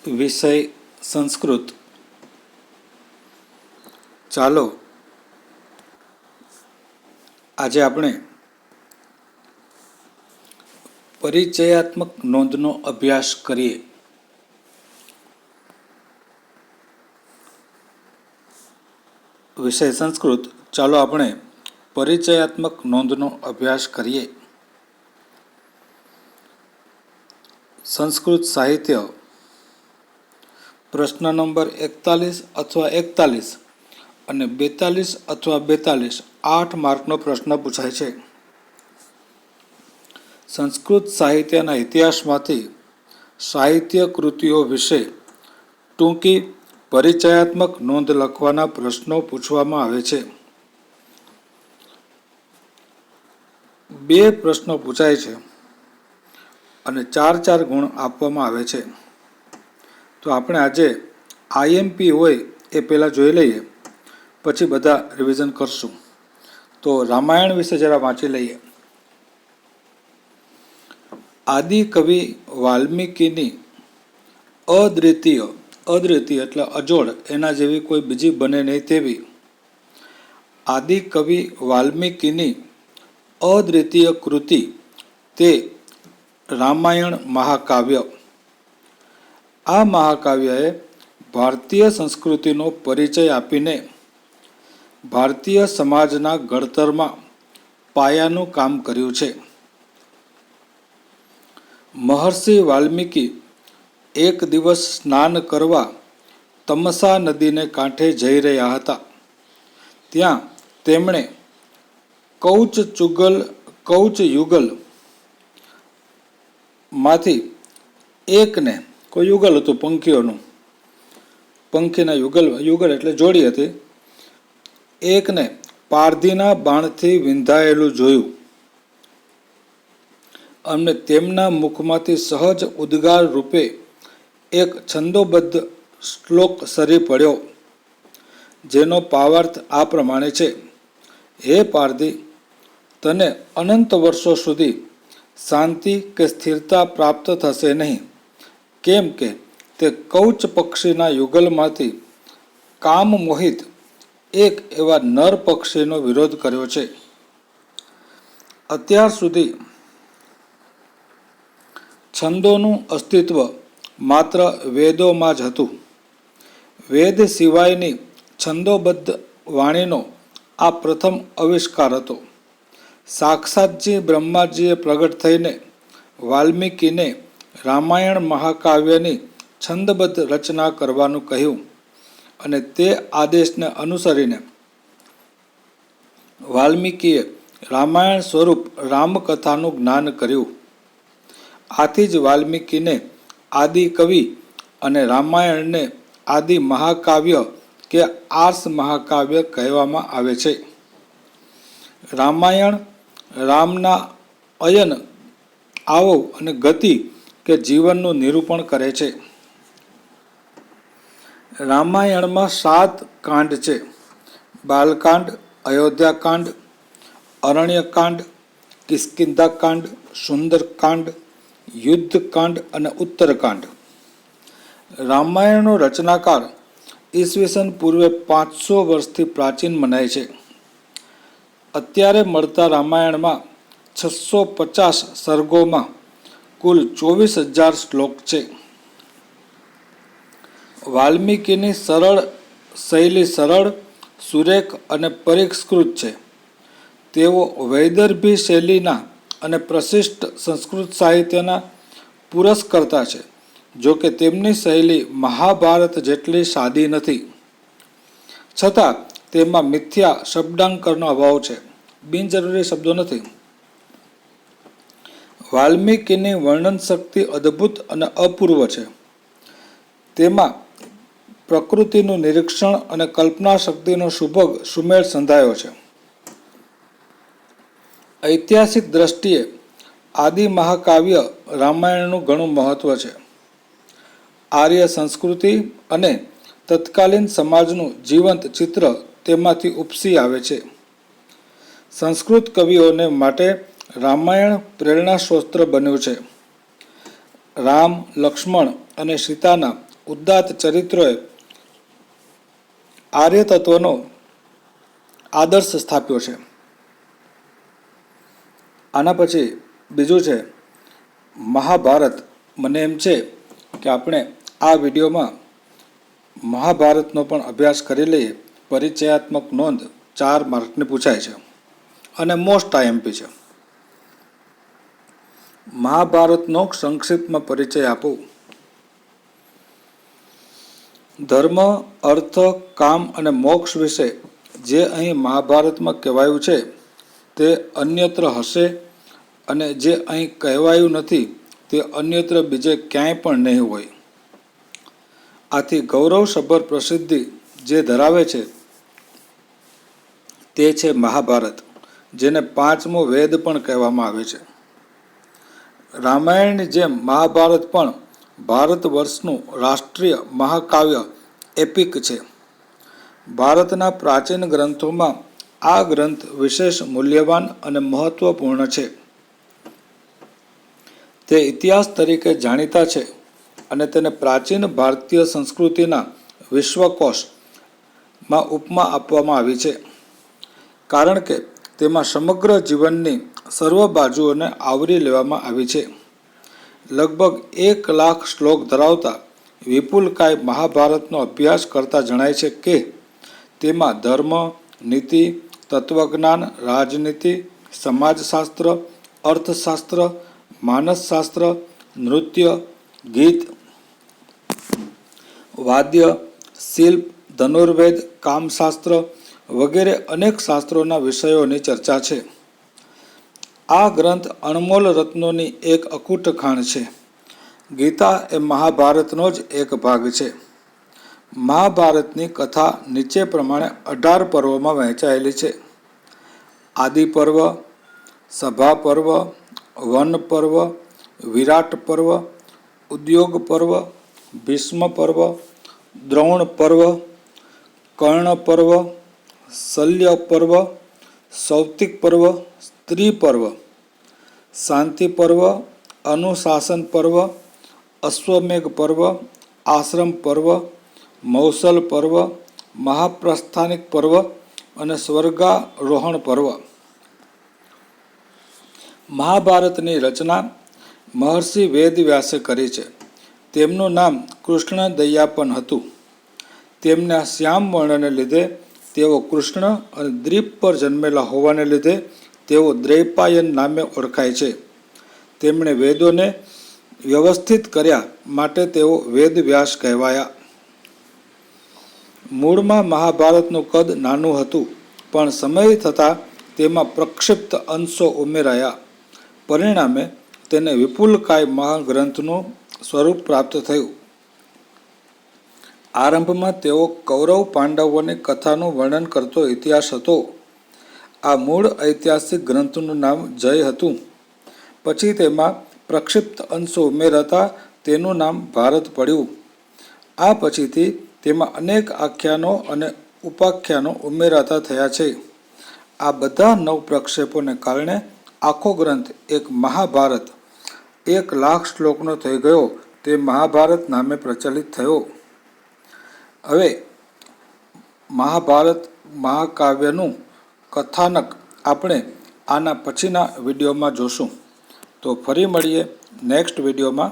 વિષય સંસ્કૃત. ચાલો આજે આપણે પરિચયાત્મક નોંધનો અભ્યાસ કરીએ. વિષય સંસ્કૃત. ચાલો આપણે પરિચયાત્મક નોંધનો અભ્યાસ કરીએ. સંસ્કૃત સાહિત્ય પ્રશ્ન નંબર 41 અથવા 41 અને 42 અથવા 42 8 માર્કનો પ્રશ્ન પૂછાય છે. સંસ્કૃત સાહિત્યના ઇતિહાસમાંથી સાહિત્ય કૃતિઓ વિશે ટૂંકી પરિચયાત્મક નોંધ લખવાના પ્રશ્નો પૂછવામાં આવે છે. 2 પ્રશ્નો પૂછાય છે અને 4 ગુણ આપવામાં આવે છે. તો આપણે આજે આઈએમપી હોય એ પહેલાં જોઈ લઈએ, પછી બધા રિવિઝન કરશું. તો રામાયણ વિશે જરા વાંચી લઈએ. આદિ કવિ વાલ્મીકીની અદ્વિતીય એટલે અજોડ, એના જેવી કોઈ બીજી બને નહીં તેવી આદિ કવિ વાલ્મીકીની અદ્વિતીય કૃતિ તે રામાયણ મહાકાવ્ય. આ મહાકાવ્યએ ભારતીય સંસ્કૃતિનો પરિચય આપીને ભારતીય સમાજના ઘડતરમાં પાયાનું કામ કર્યું છે. મહર્ષિ વાલ્મીકી એક દિવસ સ્નાન કરવા તમસા નદીને કાંઠે જઈ રહ્યા હતા. ત્યાં તેમણે કૌચ યુગલ માંથી એકને, કોઈ યુગલ હતું પંખીઓનું, પંખીના યુગલ એટલે જોડી હતી, એકને પારધીના બાણથી વિંધાયેલું જોયું અને તેમના મુખમાંથી સહજ ઉદ્ગાર રૂપે એક છંદોબદ્ધ શ્લોક સરી પડ્યો, જેનો ભાવાર્થ આ પ્રમાણે છે: હે પારધી, તને અનંત વર્ષો સુધી શાંતિ કે સ્થિરતા પ્રાપ્ત થશે નહીં, કેમ કે તે કૌચ પક્ષીના યુગલમાંથી કામ મોહિત એક એવા નર પક્ષીનો વિરોધ કર્યો છે. અત્યાર સુધી છંદોનું અસ્તિત્વ માત્ર વેદોમાં જ હતું. વેદ સિવાયની છંદોબદ્ધ વાણીનો આ પ્રથમ આવિષ્કાર હતો. સાક્ષાતજી બ્રહ્માજીએ પ્રગટ થઈને વાલ્મીકીને રામાયણ મહાકાવ્યની છંદબદ્ધ રચના કરવાનું કહ્યું અને તે આદેશને અનુસરીને વાલ્મીકીએ રામાયણ સ્વરૂપ રામકથાનું જ્ઞાન કર્યું. આથી જ વાલ્મીકીને આદિ કવિ અને રામાયણને આદિ મહાકાવ્ય કે આર્ષ મહાકાવ્ય કહેવામાં આવે છે. રામાયણ રામના અયન, આવવ અને ગતિ કે જીવનનું નિરૂપણ કરે છે. રામાયણમાં 7 કાંડ છે: બાલકાંડ, અયોધ્યાકાંડ, અરણ્યકાંડ, કિષ્કિંધાકાંડ, સુંદરકાંડ, યુદ્ધકાંડ અને ઉત્તરકાંડ. રામાયણનો રચનાકાર ઈસવીસન પૂર્વે 500 વર્ષથી પ્રાચીન મનાય છે. અત્યારે મળતા રામાયણમાં 650 સર્ગોમાં કુલ 24,000 શ્લોક છે. વાલ્મીકીની શૈલી સરળ, સુરેખ અને પરિષ્કૃત છે. તેઓ વૈદર્ભી શૈલીના અને પ્રશિષ્ટ સંસ્કૃત સાહિત્યના પુરસ્કર્તા છે. જોકે તેમની શૈલી મહાભારત જેટલી સાદી નથી, છતાં તેમાં મિથ્યા શબ્દાંકરનો અભાવ છે, બિનજરૂરી શબ્દો નથી. વાલ્મીકીની વર્ણન શક્તિ અદ્ભુત અને અપૂર્વ છે. તેમાં પ્રકૃતિનું નિરીક્ષણ અને કલ્પના શક્તિનો સુમેળ સંધાયો છે. ઐતિહાસિક દ્રષ્ટિએ આદિ મહાકાવ્ય રામાયણનું ઘણું મહત્વ છે. આર્ય સંસ્કૃતિ અને તત્કાલીન સમાજનું જીવંત ચિત્ર તેમાંથી ઉપસી આવે છે. સંસ્કૃત કવિઓને માટે રામાયણ પ્રેરણા સ્ત્રોત બન્યું છે. રામ, લક્ષ્મણ અને સીતાના ઉદાત્ત ચરિત્રોએ આર્ય તત્વનો આદર્શ સ્થાપ્યો છે. આના પછી બીજું છે મહાભારત. મને એમ છે કે આપણે આ વિડીયોમાં મહાભારતનો પણ અભ્યાસ કરી લઈએ. પરિચયાત્મક નોંધ 4 માર્કની પૂછાય છે અને મોસ્ટ આઈએમપી છે. મહાભારતનો સંક્ષિપ્તમાં પરિચય આપો. ધર્મ, અર્થ, કામ અને મોક્ષ વિશે જે અહીં મહાભારતમાં કહેવાયું છે તે અન્યત્ર હશે, અને જે અહીં કહેવાયું નથી તે અન્યત્ર બીજે ક્યાંય પણ નહીં હોય. આથી ગૌરવસભર પ્રસિદ્ધિ જે ધરાવે છે તે છે મહાભારત, જેને 5મો વેદ પણ કહેવામાં આવે છે. રામાયણની જેમ મહાભારત પણ ભારત વર્ષનું રાષ્ટ્રીય મહાકાવ્ય એપિક છે. ભારતના પ્રાચીન ગ્રંથોમાં આ ગ્રંથ વિશેષ મૂલ્યવાન અને મહત્વપૂર્ણ છે. તે ઇતિહાસ તરીકે જાણીતા છે અને તેને પ્રાચીન ભારતીય સંસ્કૃતિના વિશ્વકોશમાં ઉપમા આપવામાં આવી છે, કારણ કે તેમાં સમગ્ર જીવનની સર્વ બાજુઓને આવરી લેવામાં આવી છે. લગભગ 1 લાખ શ્લોક ધરાવતા વિપુલકાય મહાભારતનો અભ્યાસ કરતા જણાય છે કે તેમાં ધર્મ, નીતિ, તત્વજ્ઞાન, રાજનીતિ, સમાજશાસ્ત્ર, અર્થશાસ્ત્ર, માનસશાસ્ત્ર, નૃત્ય, ગીત, વાદ્ય, શિલ્પ, ધનુર્વેદ, કામશાસ્ત્ર વગેરે અનેક શાસ્ત્રોના વિષયોની ચર્ચા છે. આ ગ્રંથ અણમોલ રત્નોની એક અકૂટ ખાણ છે. ગીતા એ મહાભારતનો જ એક ભાગ છે. મહાભારતની કથા નીચે પ્રમાણે 18 પર્વમાં વહેંચાયેલી છે. આદિ પર્વ, સભા પર્વ, વન પર્વ, વિરાટ પર્વ, ઉદ્યોગ પર્વ, ભીષ્મ પર્વ, દ્રોણ પર્વ, કર્ણ પર્વ, શલ્ય પર્વ, સૌતિક પર્વ, સ્ત્રી પર્વ, શાંતિ પર્વ, અનુશાસન પર્વ, અશ્વમેઘ પર્વ, આશ્રમ પર્વ, મૌસલ પર્વ, મહાપ્રસ્થાનિક પર્વ અને સ્વર્ગારોહણ પર્વ. મહાભારતની રચના મહર્ષિ વેદવ્યાસે કરી છે. તેમનું નામ કૃષ્ણદયાપન હતું. તેમના શ્યામ વર્ણને લીધે તેઓ કૃષ્ણ અને દ્વીપ પર જન્મેલા હોવાને લીધે તેઓ દ્વૈપાયન નામે ઓળખાય છે. તેમણે વેદોને વ્યવસ્થિત કર્યા માટે તેઓ વેદવ્યાસ કહેવાયા. મૂળમાં મહાભારતનું કદ નાનું હતું, પણ સમય થતાં તેમાં પ્રક્ષિપ્ત અંશો ઉમેરાયા. પરિણામે તેને વિપુલકાય મહાગ્રંથનું સ્વરૂપ પ્રાપ્ત થયું. આરંભમાં તેઓ કૌરવ પાંડવોની કથાનું વર્ણન કરતો ઇતિહાસ હતો. આ મૂળ ઐતિહાસિક ગ્રંથનું નામ જય હતું. પછી તેમાં પ્રક્ષિપ્ત અંશો ઉમેરાતા તેનું નામ ભારત પડ્યું. આ પછીથી તેમાં અનેક આખ્યાનો અને ઉપાખ્યાનો ઉમેરાતા થયા છે. આ બધા નવ પ્રક્ષેપોને કારણે આખો ગ્રંથ એક મહાભારત 1 લાખ શ્લોકનો થઈ ગયો. તે મહાભારત નામે પ્રચલિત થયો. હવે મહાભારત મહાકાવ્યનું કથાનક આપણે આના પછીના વિડીયોમાં જોશું. તો ફરી મળીએ નેક્સ્ટ વિડીયોમાં.